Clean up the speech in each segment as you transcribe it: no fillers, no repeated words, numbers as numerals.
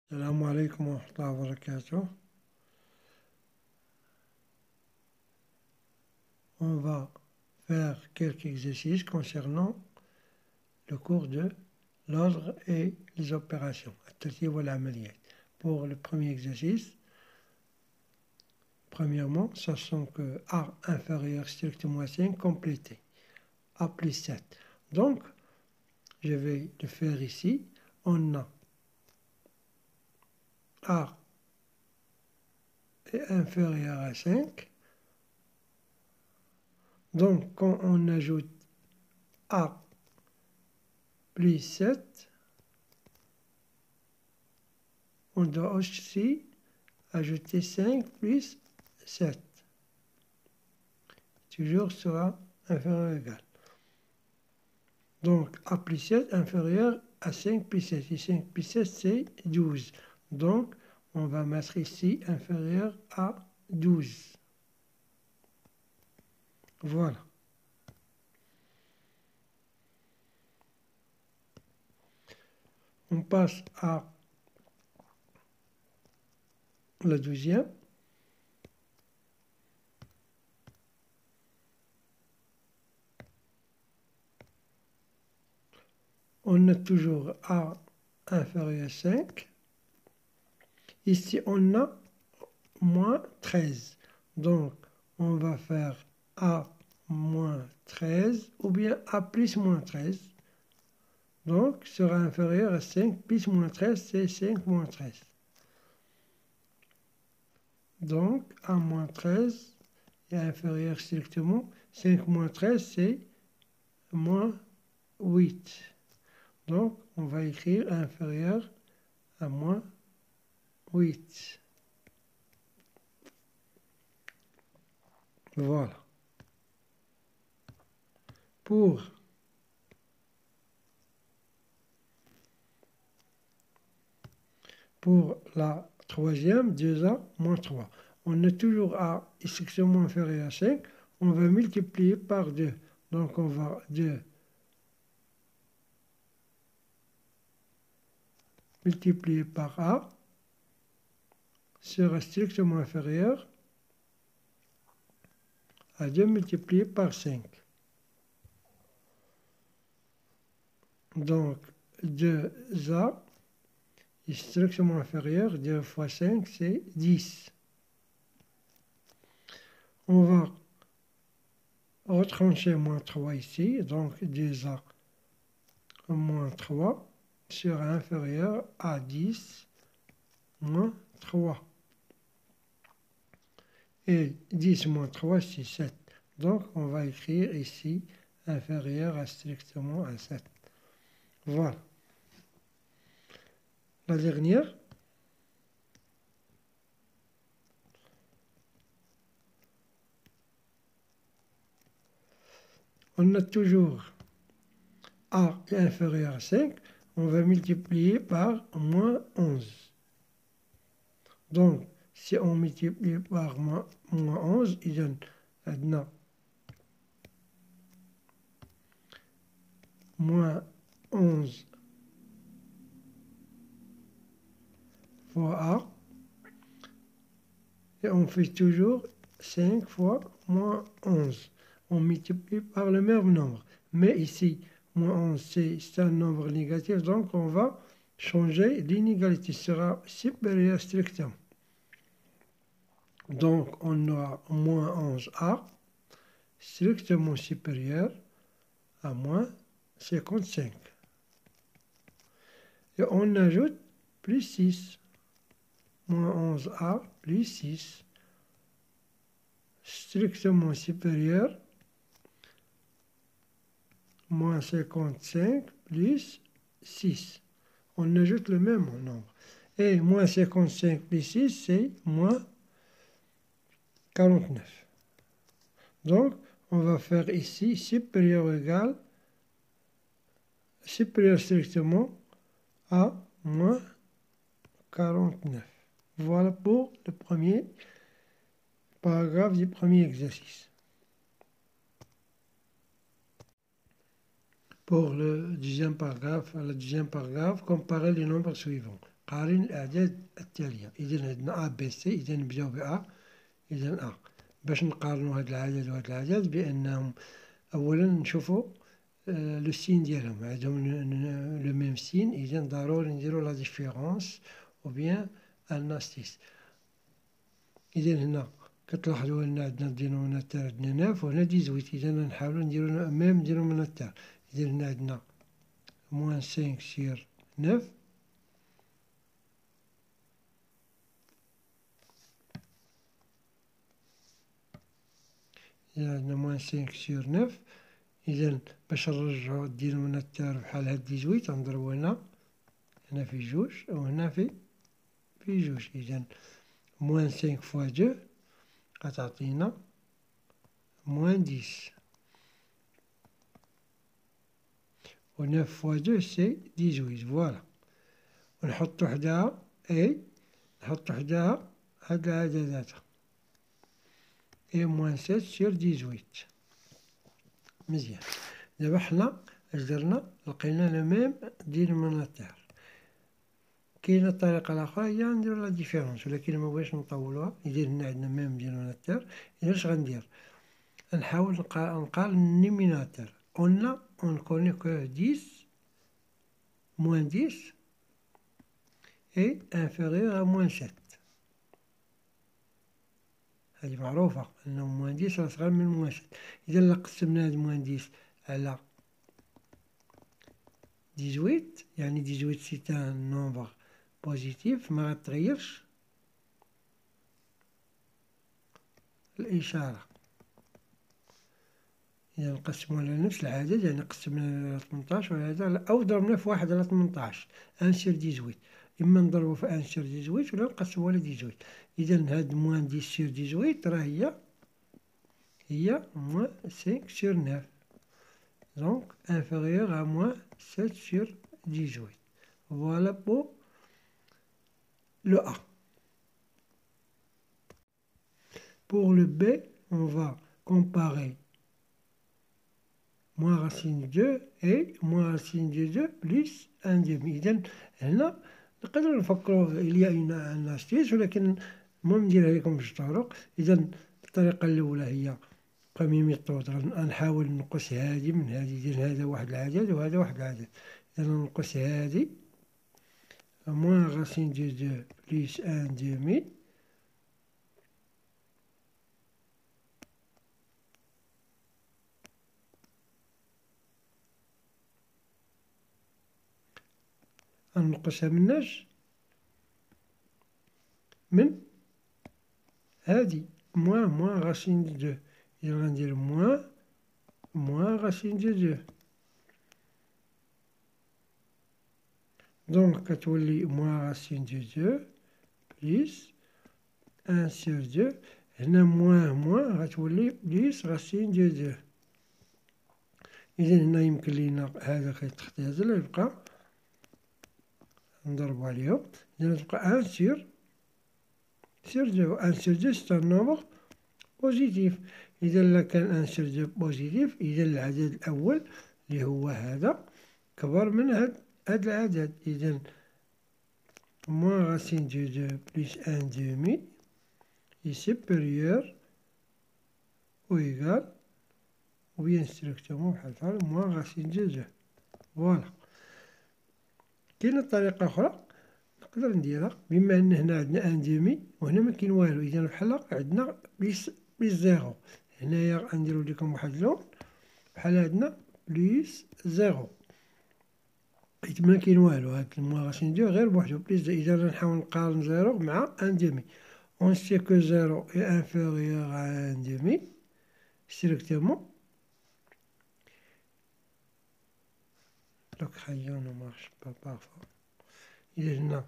Salam alaikum wa rahmatullahi wa barakatuh. On va faire quelques exercices concernant le cours de l'ordre et les opérations. Pour le premier exercice, premièrement, sachant que A inférieur strictement à 5 complété, A plus 7. Donc, je vais le faire ici. On a A est inférieur à 5. Donc, quand on ajoute A plus 7, on doit aussi ajouter 5 plus 7. Toujours sera inférieur ou égal. Donc, A plus 7 inférieur à 5 plus 7. Et 5 plus 7, c'est 12. Donc, on va mettre ici inférieur à 12. Voilà. On passe à la deuxième. On a toujours A inférieur à 5. Ici, on a moins 13. Donc, on va faire A moins 13 ou bien A plus moins 13. Donc, sera inférieur à 5 plus moins 13, c'est 5 moins 13. Donc, A moins 13 est inférieur strictement. 5 moins 13, c'est moins 8. Donc, on va écrire inférieur à moins 8. Voilà. Pour la troisième, 2A moins 3. On est toujours A strictement inférieur à 5. On va multiplier par 2. Donc, on va 2 multiplié par A sera strictement inférieur à 2 multiplié par 5. Donc, 2A est strictement inférieur. 2 fois 5, c'est 10. On va retrancher moins 3 ici. Donc, 2A moins 3 sera inférieur à 10 moins 3. Et 10 moins 3, c'est 7. Donc, on va écrire ici inférieur à strictement à 7. Voilà. La dernière. On a toujours A est inférieur à 5. On va multiplier par moins 11. Donc, si on multiplie par moins 11, il donne maintenant moins 11 fois A. Et on fait toujours 5 fois moins 11. On multiplie par le même nombre. Mais ici, moins 11, c'est un nombre négatif. Donc, on va changer l'inégalité. Sera supérieur strictement. Donc, on aura moins 11A strictement supérieur à moins 55. Et on ajoute plus 6. Moins 11A plus 6. Strictement supérieur, moins 55 plus 6. On ajoute le même nombre. Et moins 55 plus 6, c'est moins 49. Donc, on va faire ici supérieur ou égal, supérieur strictement à moins 49. Voilà pour le premier paragraphe du premier exercice. Pour le deuxième paragraphe, comparer les nombres suivants. قارن الأعداد التالية. إذا عندنا أ بي سي، إذا نبداو بأ، إذا أ باش نقارنو هاد العدد وهاد العدد بأنهم أولا نشوفو لو سين ديالهم، عندهم لو ميم سين، إذا ضروري نديرو لا ديفيرونس أو بيان ان أستيس. إذا هنا كتلاحظوا أن عندنا الدينوميناتور عندنا 9 وهنا 18، إذا نحاولو نديرو ميم دينوميناتور. إذا هنا عندنا موان 5 سير 9، إذا عندنا موان 5 سير 9. إذا باش نرجعو الدينوميناتور بحال هاد 18 غنضربو هنا في جوج وهنا في جوج. إذا موان 5 فوا 2 غتعطينا موان 10، و 9 فوا 2 سي 18. فوالا، ونحطو حداها نحطو حداها هاد العددات موان 7 سير 18. مزيان. دابا حنا اش درنا؟ لقينا لو ميم دينوميناتور. كاينه الطريقه الاخرى هي نديرو لا ديفيرونس، ولكن ما بغيتش نطولوها. اذا هنا عندنا ميم دينوميناتور، اذا اش غندير؟ نحاول نقارن النوميناتور. قلنا اون كوني كو 10 موان 10 اي انفيريور ا موان 7. هذه معروفة أنه موان 10 أصغر من موان 7. إذا لا قسمنا هاد موان 10 على 18، يعني 18 سي ان نومبر بوزيتيف، ما غتغيرش الإشارة. إذا نقسمو على نفس العدد، يعني قسمنا على 18 وهذا، أو ضربنا في 1 على 18 1 سير 18، إما نضربو في 1 سير 18 ولا نقسمو على 18. إذا هاد موان 10 سير 18 راه هي موان 5 سير 9، donc inférieur à moins 7 sur 18. Voilà pour le A. Pour le B, on va comparer moins racine de 2 et moins racine de 2 plus 1 demi. إذا هنا نقدر نفكروا il y a une astuce، ولكن المهم نديرها لكم بجوج طرق. إذا الطريقة الأولى هي بروميي ميثود، غنحاول نقص هادي من هادي. إذا هذا واحد العدد وهذا واحد العدد، إذا نقص هادي موان راسين دو 2 بليس 1 دومي، غنقصها مناش من هادي موان راسين دو 2. إذا غندير موان راسين دو 2، دونك كتولي موان راسين دو 2 بليس 1 سير 2. هنا موان غتولي بليس راسين دو 2. إذا هنا يمكن لينا هذا كيتختزل يبقى نضربو عليهم. إذا تبقى 1 سير 2. 1 سير 2 سي ان نومبر بوزيتيف. إذا لا كان 1 سير 2 بوزيتيف، إذا العدد الأول اللي هو هذا كبر من هاد العدد. إذا موان راسين دو 2 بليس 1 دومي est supérieur ou égal ou bien strictement بحال موان راسين دو 2. فوالا. كاينة طريقة أخرى نقدر نديرها، بما أن هنا عندنا 1 دومي وهنا ما كاين والو، إذا بحال عندنا بليس 0. هنايا غنديرو لكم واحد اللون بحال عندنا بليس 0، حيت ما كاين والو. هاد موان راسين دو غير بوحدو بليس. إذا نحاول نقارن 0 مع 1 دومي، on sait que 0 est inférieur à 1 demi strictement. Le crayon ne marche pas parfois. Il est là.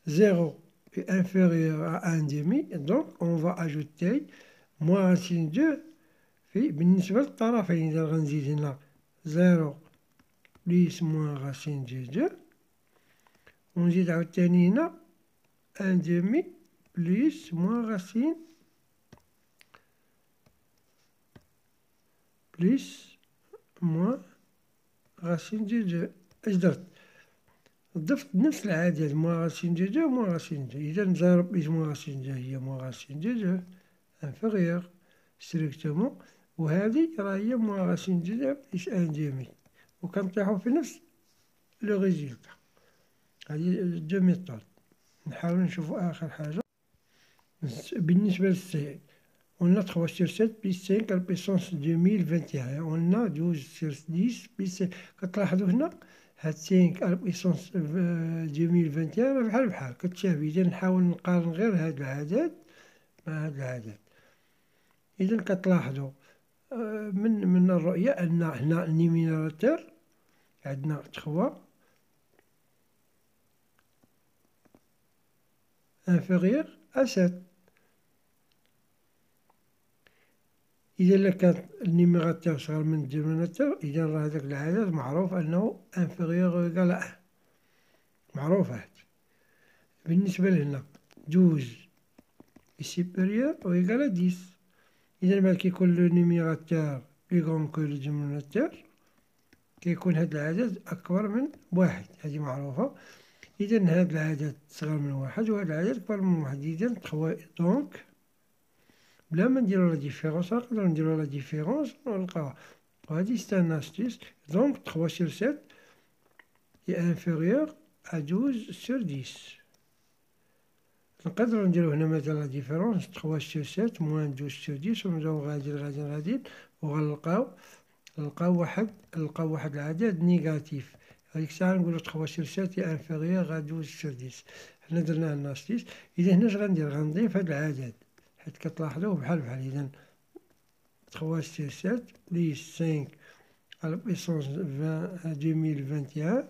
0 est inférieur à 1 demi, donc on va ajouter moins racine 2 في بالنسبة للطرفين. إذا غنزيد هنا 0 بليس موان راسين دو 2، ونزيد عاوتاني هنا 1 demi plus moins racine plus moins racine de 2 اش درت؟ ضفت نفس العدد موان راسين دو دو موان راسين دو. إذا نضرب إز موان راسين دو هي موان راسين دو دو انفيريور ستريكتومون، وهذه راهي موان راسين دو دو بليس ان دومي، وكنطيحو في نفس لو ريزولتا. هذه دو ميثود. نحاول نشوفو آخر حاجة بالنسبة للسي. On a 3 sur 7 plus 5 à la puissance 2021. On a 12 sur 10 plus 5. كتلاحظوا هنا هاد 5 à la puissance 2021 بحال بحال كتشابه. إذا نحاول نقارن غير هاد العدد مع هاد العدد. إذا كتلاحظوا من الرؤية أن هنا النيميراتور عندنا 3 inférieur à 7. إذا لكان النيميراتور صغر من الدينوميناتور، إذا راه هذاك العدد معروف أنه انفيريور أو إيكال أن، معروف هاد. بالنسبة لهنا 12 سوبيريور أو إيكال أ 10. إذا ملي كيكون لو نيميراتور بلي كون كو لو دينوميناتور كيكون هاد العدد أكبر من واحد، هذه معروفة. إذا هاد العدد صغر من واحد وهاد العدد كبر من واحد. إذا دونك بلا ما نديرو لا ديفيرونس نقدرو نديرو لا ديفيرونس ونلقاوها. وهادي سي ان استيس. دونك 3 sur 7 est inférieur à 12 sur 10. نقدرو نديرو هنا مثلا لا ديفيرونس 3 sur 7 موان 12 sur 10 ونبداو غاديين وغنلقاو واحد العدد نيجاتيف. هاديك الساعة نقولو 3 sur 7 est inférieur à 12 sur 10. حنا درنا لنا استيس. إذا هنا اش غندير؟ غنضيف هاد العدد حيت كتلاحظوا بحال بحال. إذا 3 sur 7 plus 5 à la puissance 2021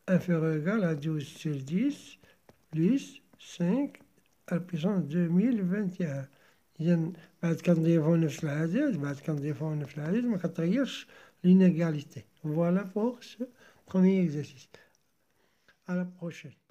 inférieur ou égal à 12 sur 10 plus 5 à la puissance 2021. إذا بعد كنضيفو نفس العدد ما كتغيرش l'inégalité. Voilà pour ce premier exercice. À la prochaine.